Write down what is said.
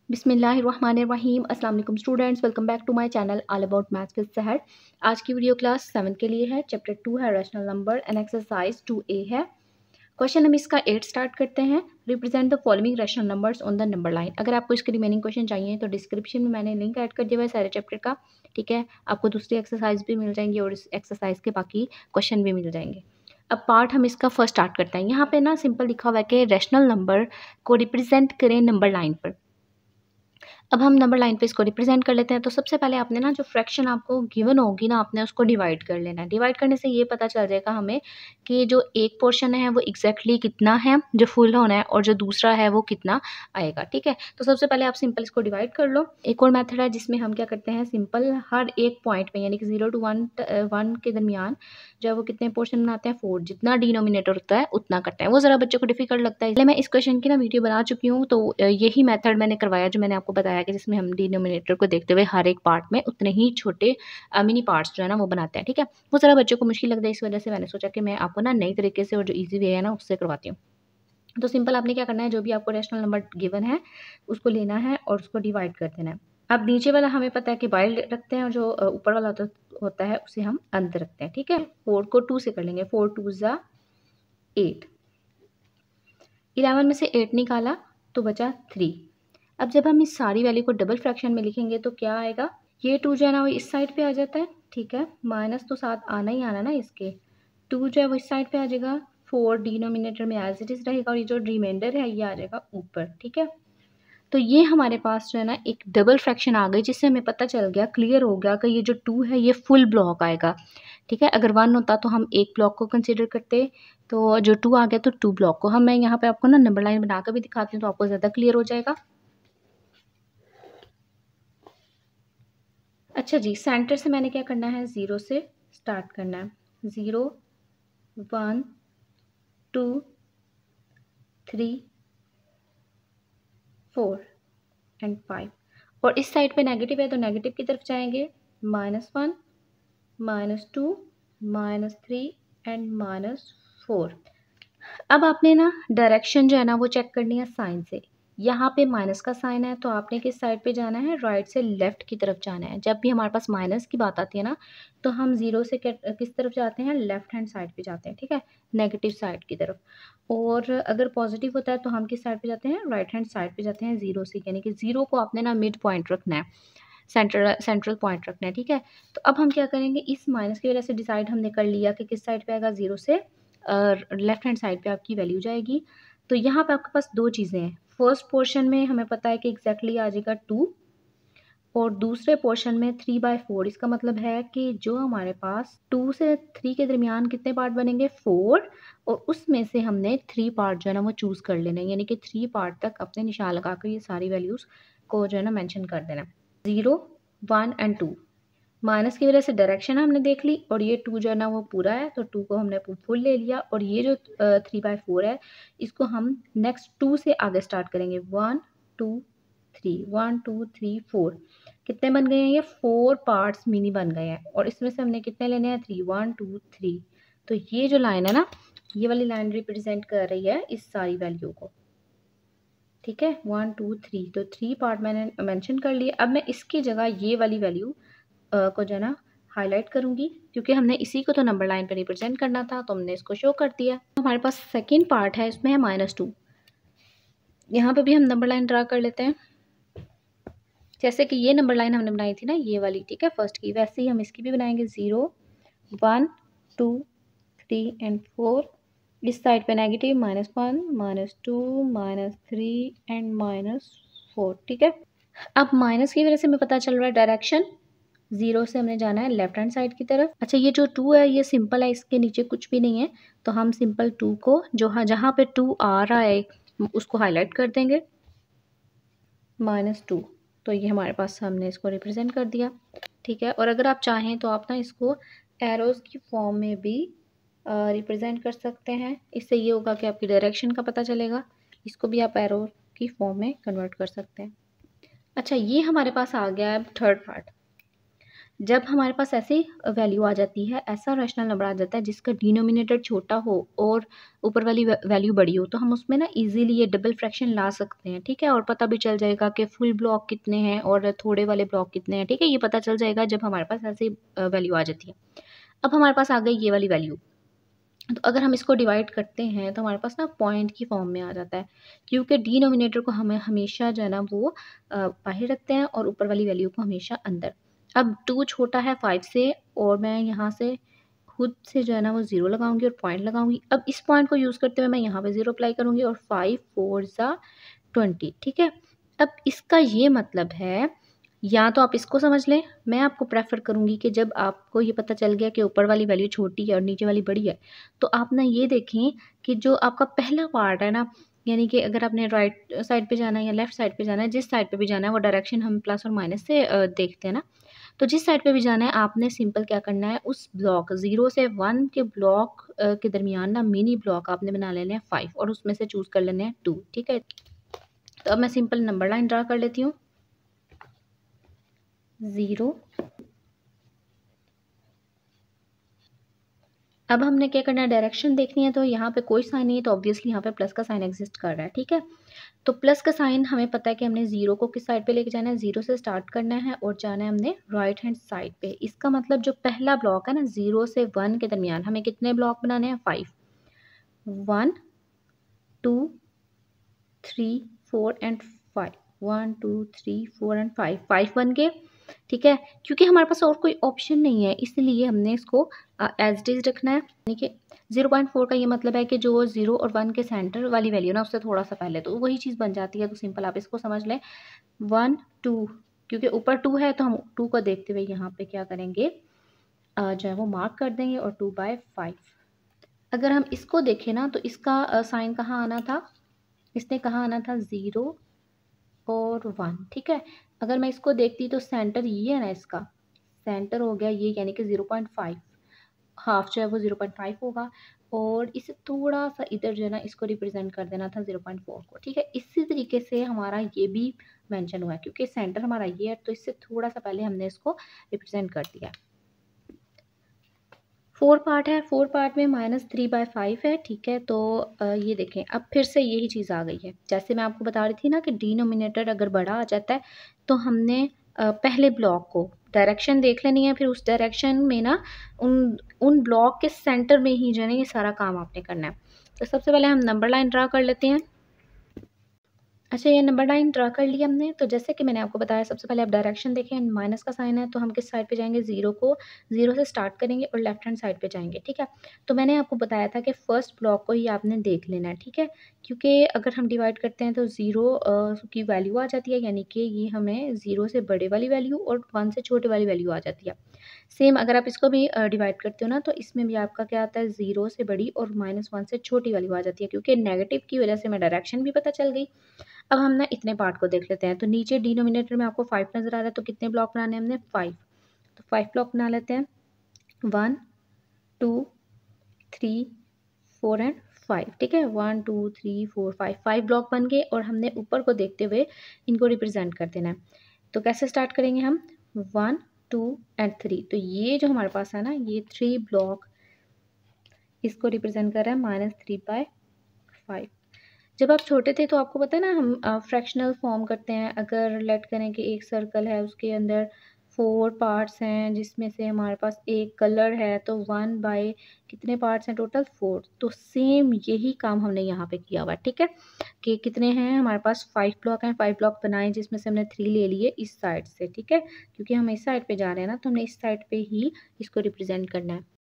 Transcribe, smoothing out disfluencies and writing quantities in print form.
बिस्मिल्लाहिर्रहमानिर्रहीम। अस्सलाम वालेकुम students, welcome back to my channel all about maths with Sahar. आज की वीडियो क्लास 7 के लिए है। चैप्टर 2 है rational number and exercise 2A है। क्वेश्चन हम इसका 8 स्टार्ट करते हैं। Represent the following rational numbers on the number line. अगर आपको इसके रिमेनिंग क्वेश्चन चाहिए तो डिस्क्रिप्शन में मैंने लिंक ऐड कर दिया हुआ है सारे चैप्टर का, ठीक है। आपको दूसरी एक्सरसाइज भी मिल जाएंगी और इस एक्सरसाइज के बाकी क्वेश्चन भी मिल जाएंगे। अब पार्ट हम इसका फर्स्ट स्टार्ट करते हैं। यहाँ पे ना सिंपल लिखा हुआ है कि रैशनल नंबर को रिप्रेजेंट करें नंबर लाइन पर। अब हम नंबर लाइन पे इसको रिप्रेजेंट कर लेते हैं। तो सबसे पहले आपने ना जो फ्रैक्शन आपको गिवन होगी ना, आपने उसको डिवाइड कर लेना है। डिवाइड करने से ये पता चल जाएगा हमें कि जो एक पोर्शन है वो एग्जैक्टली कितना है जो फुल होना है और जो दूसरा है वो कितना आएगा, ठीक है। तो सबसे पहले आप सिंपल इसको डिवाइड कर लो। एक और मेथड है जिसमें हम क्या करते हैं, सिंपल हर एक पॉइंट में यानी कि 0 to 1 के दरमियान जो है वो कितने पोर्शन बनाते हैं, 4। जितना डिनोमिनेटर होता है उतना करते हैं। वो ज़रा बच्चों को डिफिकल्ट लगता है, इसलिए मैं इस क्वेश्चन की ना वीडियो बना चुकी हूँ। तो यही मेथड मैंने करवाया जो मैंने आपको बताया कि जिसमें हम डिनोमिनेटर को देखते हुए हर एक पार्ट में उतने ही छोटे मिनी पार्ट्स जो है ना वो बनाते हैं, ठीक है। वो ज़रा बच्चों को मुश्किल लगता है, इस वजह से मैंने सोचा कि मैं आपको ना नई तरीके से और जो ईजी वे है ना उससे करवाती हूँ। तो सिंपल आपने क्या करना है, जो भी आपको रैशनल नंबर गिवन है उसको लेना है और उसको डिवाइड कर देना है। अब नीचे वाला हमें पता है कि बाइल रखते हैं और जो ऊपर वाला होता है उसे हम अंदर रखते हैं, ठीक है। 4 को 2 से कर लेंगे। 4 2 ज़ा 8। 11 में से 8 निकाला तो बचा 3। अब जब हम इस सारी वैल्यू को डबल फ्रैक्शन में लिखेंगे तो क्या आएगा, ये 2 जो है ना वो इस साइड पे आ जाता है, ठीक है। माइनस तो साथ आना ही आना ना इसके। 2 जो है वो इस साइड पे आ जाएगा। 4 डिनोमिनेटर में एज इट इज़ रहेगा और ये जो रिमाइंडर है ये आ जाएगा ऊपर, ठीक है। तो ये हमारे पास जो है ना एक डबल फ्रैक्शन आ गई, जिससे हमें पता चल गया, क्लियर हो गया कि ये जो 2 है ये फुल ब्लॉक आएगा, ठीक है। अगर 1 होता तो हम एक ब्लॉक को कंसिडर करते, तो जो 2 आ गया तो 2 ब्लॉक को हम, मैं यहाँ पे आपको ना नंबर लाइन बनाकर भी दिखाती हूँ तो आपको ज़्यादा क्लियर हो जाएगा। अच्छा जी, सेंटर से मैंने क्या करना है, 0 से स्टार्ट करना है। 0 1 2 3 4 एंड 5। और इस साइड पे नेगेटिव है तो नेगेटिव की तरफ जाएंगे। -1 -2 -3 एंड -4। अब आपने ना डायरेक्शन जो है ना वो चेक करनी है साइन से। यहाँ पे माइनस का साइन है तो आपने किस साइड पे जाना है, राइट से लेफ्ट की तरफ जाना है। जब भी हमारे पास माइनस की बात आती है ना तो हम 0 से किस तरफ जाते हैं, लेफ्ट हैंड साइड पे जाते हैं, ठीक है, नेगेटिव साइड की तरफ। और अगर पॉजिटिव होता है तो हम किस साइड पे जाते हैं, राइट हैंड साइड पे जाते हैं 0 से, यानी कि 0 को आपने ना मिड पॉइंट रखना है, सेंट्रल पॉइंट रखना है, ठीक है। तो अब हम क्या करेंगे, इस माइनस की वजह से डिसाइड हमने कर लिया कि किस साइड पे आएगा, 0 से लेफ्ट हैंड साइड पे आपकी वैल्यू जाएगी। तो यहाँ पे आपके पास दो चीज़ें हैं। फर्स्ट पोर्शन में हमें पता है कि एग्जैक्टली आ जाएगा 2 और दूसरे पोर्शन में 3/4। इसका मतलब है कि जो हमारे पास 2 से 3 के दरमियान कितने पार्ट बनेंगे, 4। और उसमें से हमने 3 पार्ट जो है ना वो चूज़ कर लेना है, यानी कि 3 पार्ट तक अपने निशान लगा कर ये सारी वैल्यूज़ को जो है ना मेंशन कर देना। 0 1 एंड 2। माइनस की वजह से डायरेक्शन हमने देख ली और ये 2 जो है ना वो पूरा है तो 2 को हमने फुल ले लिया। और ये जो 3/4 है इसको हम नेक्स्ट 2 से आगे स्टार्ट करेंगे। 1 2 3 1 2 3 4 कितने बन गए हैं, ये 4 पार्ट्स मिनी बन गए हैं। और इसमें से हमने कितने लेने हैं, 3 1 2 3। तो ये जो लाइन है ना, ये वाली लाइन रिप्रेजेंट कर रही है इस सारी वैल्यू को, ठीक है। 1 2 3 तो 3 पार्ट मैंने मेंशन कर लिए। अब मैं इसकी जगह ये वाली वैल्यू को जो है ना हाईलाइट करूंगी, क्योंकि हमने इसी को तो नंबर लाइन पे रिप्रेजेंट करना था तो हमने इसको शो कर दिया। हमारे पास सेकंड पार्ट है, इसमें है -2। यहाँ पे भी हम नंबर लाइन ड्रा कर लेते हैं। जैसे कि ये नंबर लाइन हमने बनाई थी ना ये वाली, ठीक है, फर्स्ट की, वैसे ही हम इसकी भी बनाएंगे। 0 1 2 3 एंड 4। इस साइड पे नेगेटिव -1 -2 -3 एंड -4, ठीक है। अब माइनस की वजह से हमें पता चल रहा है डायरेक्शन 0 से हमने जाना है लेफ्ट हैंड साइड की तरफ। अच्छा, ये जो 2 है ये सिंपल है, इसके नीचे कुछ भी नहीं है तो हम सिंपल 2 को जो जहाँ पे 2 आ रहा है उसको हाईलाइट कर देंगे। -2 तो ये हमारे पास हमने इसको रिप्रेजेंट कर दिया, ठीक है। और अगर आप चाहें तो आप ना इसको एरोज़ की फॉर्म में भी रिप्रेजेंट कर सकते हैं। इससे ये होगा कि आपकी डायरेक्शन का पता चलेगा। इसको भी आप एरो की फॉर्म में कन्वर्ट कर सकते हैं। अच्छा, ये हमारे पास आ गया है थर्ड पार्ट। जब हमारे पास ऐसी वैल्यू आ जाती है, ऐसा रैशनल नंबर आ जाता है जिसका डिनोमिनेटर छोटा हो और ऊपर वाली वैल्यू बड़ी हो, तो हम उसमें ना इजीली ये डबल फ्रैक्शन ला सकते हैं, ठीक है। और पता भी चल जाएगा कि फुल ब्लॉक कितने हैं और थोड़े वाले ब्लॉक कितने हैं, ठीक है। ये पता चल जाएगा जब हमारे पास ऐसी वैल्यू आ जाती है। अब हमारे पास आ गई ये वाली वैल्यू, तो अगर हम इसको डिवाइड करते हैं तो हमारे पास ना पॉइंट की फॉर्म में आ जाता है, क्योंकि डिनोमिनेटर को हमें हमेशा जो है ना वो बाहर रखते हैं और ऊपर वाली वैल्यू को हमेशा अंदर। अब 2 छोटा है 5 से, और मैं यहाँ से खुद से जो है ना वो 0 लगाऊंगी और पॉइंट लगाऊंगी। अब इस पॉइंट को यूज़ करते हुए मैं यहाँ पे 0 अप्लाई करूँगी और 5 4 ज़ा 20, ठीक है। अब इसका ये मतलब है, या तो आप इसको समझ लें, मैं आपको प्रेफर करूँगी कि जब आपको ये पता चल गया कि ऊपर वाली वैल्यू छोटी है और नीचे वाली बड़ी है, तो आप ना ये देखें कि जो आपका पहला पार्ट है ना, यानी कि अगर आपने राइट साइड पे जाना है या लेफ्ट साइड पे जाना है, जिस साइड पे भी जाना है वो डायरेक्शन हम प्लस और माइनस से देखते हैं ना। तो जिस साइड पे भी जाना है आपने सिंपल क्या करना है, उस ब्लॉक 0 से 1 के ब्लॉक के दरमियान ना मिनी ब्लॉक आपने बना लेने हैं 5 और उसमें से चूज़ कर लेने हैं 2, ठीक है। तो अब मैं सिंपल नंबर लाइन ड्रा कर लेती हूँ। 0, अब हमने क्या करना है, डायरेक्शन देखनी है, तो यहाँ पे कोई साइन नहीं है तो ऑब्वियसली यहाँ पे प्लस का साइन एग्जिस्ट कर रहा है, ठीक है। तो प्लस का साइन हमें पता है कि हमने 0 को किस साइड पे लेके जाना है, 0 से स्टार्ट करना है और जाना है हमने राइट हैंड साइड पे। इसका मतलब जो पहला ब्लॉक है ना 0 से 1 के दरमियान हमें कितने ब्लॉक बनाने हैं, 5, 1 2 3 4 एंड 5, 1 2 3 4 एंड 5, 5 बन गए, ठीक है। क्योंकि हमारे पास और कोई ऑप्शन नहीं है इसलिए हमने इसको एज इट इज रखना है, यानी कि 0.4 का ये मतलब है कि जो 0 और 1 के सेंटर वाली वैल्यू ना उससे थोड़ा सा पहले, तो वही चीज़ बन जाती है। तो सिंपल आप इसको समझ लें 1 2, क्योंकि ऊपर 2 है तो हम 2 को देखते हुए यहाँ पे क्या करेंगे, जो है वो मार्क कर देंगे और 2/5। अगर हम इसको देखें ना तो इसका साइन कहाँ आना था, इसने कहाँ आना था, 0 और 1, ठीक है। अगर मैं इसको देखती तो सेंटर ये है ना, इसका सेंटर हो गया ये, यानी कि 0.5, हाफ जो है वो 0.5 होगा और इसे थोड़ा सा इधर जो है ना इसको रिप्रेजेंट कर देना था 0.4 को, ठीक है। इसी तरीके से हमारा ये भी मेंशन हुआ है, क्योंकि सेंटर हमारा ये है तो इससे थोड़ा सा पहले हमने इसको रिप्रेजेंट कर दिया। 4 पार्ट है, 4 पार्ट में -3/5 है, ठीक है। तो ये देखें अब फिर से यही चीज़ आ गई है, जैसे मैं आपको बता रही थी ना कि डिनोमिनेटर अगर बड़ा आ जाता है तो हमने पहले ब्लॉक को डायरेक्शन देख लेनी है, फिर उस डायरेक्शन में ना उन ब्लॉक के सेंटर में ही जो है ना ये सारा काम आपने करना है। तो सबसे पहले हम नंबर लाइन ड्रा कर लेते हैं। अच्छा, ये नंबर लाइन ड्रा कर लिया हमने। तो जैसे कि मैंने आपको बताया, सबसे पहले आप डायरेक्शन देखें, माइनस का साइन है तो हम किस साइड पे जाएंगे, 0 से स्टार्ट करेंगे और लेफ्ट हैंड साइड पे जाएंगे, ठीक है। तो मैंने आपको बताया था कि फर्स्ट ब्लॉक को ही आपने देख लेना है, ठीक है, क्योंकि अगर हम डिवाइड करते हैं तो 0 की वैल्यू आ जाती है, यानी कि ये हमें 0 से बड़े वाली वैल्यू और 1 से छोटे वाली वैल्यू आ जाती है। सेम अगर आप इसको भी डिवाइड करते हो ना तो इसमें भी आपका क्या आता है, 0 से बड़ी और -1 से छोटी वैल्यू आ जाती है, क्योंकि नेगेटिव की वजह से हमें डायरेक्शन भी पता चल गई। अब हम ना इतने पार्ट को देख लेते हैं। तो नीचे डिनोमिनेटर में आपको 5 नज़र आ रहा है, तो कितने ब्लॉक बनाने हैं हमने, 5। तो 5 ब्लॉक बना लेते हैं, 1 2 3 4 एंड 5, ठीक है। 1 2 3 4 5, 5 ब्लॉक बन गए और हमने ऊपर को देखते हुए इनको रिप्रेजेंट कर देना है। तो कैसे स्टार्ट करेंगे हम, 1 2 एंड 3। तो ये जो हमारे पास है ना, ये 3 ब्लॉक इसको रिप्रेजेंट कर रहा है -3/5। जब आप छोटे थे तो आपको पता है ना, हम फ्रैक्शनल फॉर्म करते हैं। अगर लेट करें कि एक सर्कल है, उसके अंदर 4 पार्ट्स हैं, जिसमें से हमारे पास एक कलर है, तो 1 बाय कितने पार्ट्स हैं टोटल, 4। तो सेम यही काम हमने यहाँ पे किया हुआ है, ठीक है। कि कितने हैं हमारे पास, 5 ब्लॉक हैं, 5 ब्लॉक बनाए जिसमें से हमने 3 ले लिए इस साइड से, ठीक है। क्योंकि हम इस साइड पे जा रहे हैं ना, तो हमने इस साइड पे ही इसको रिप्रेजेंट करना है।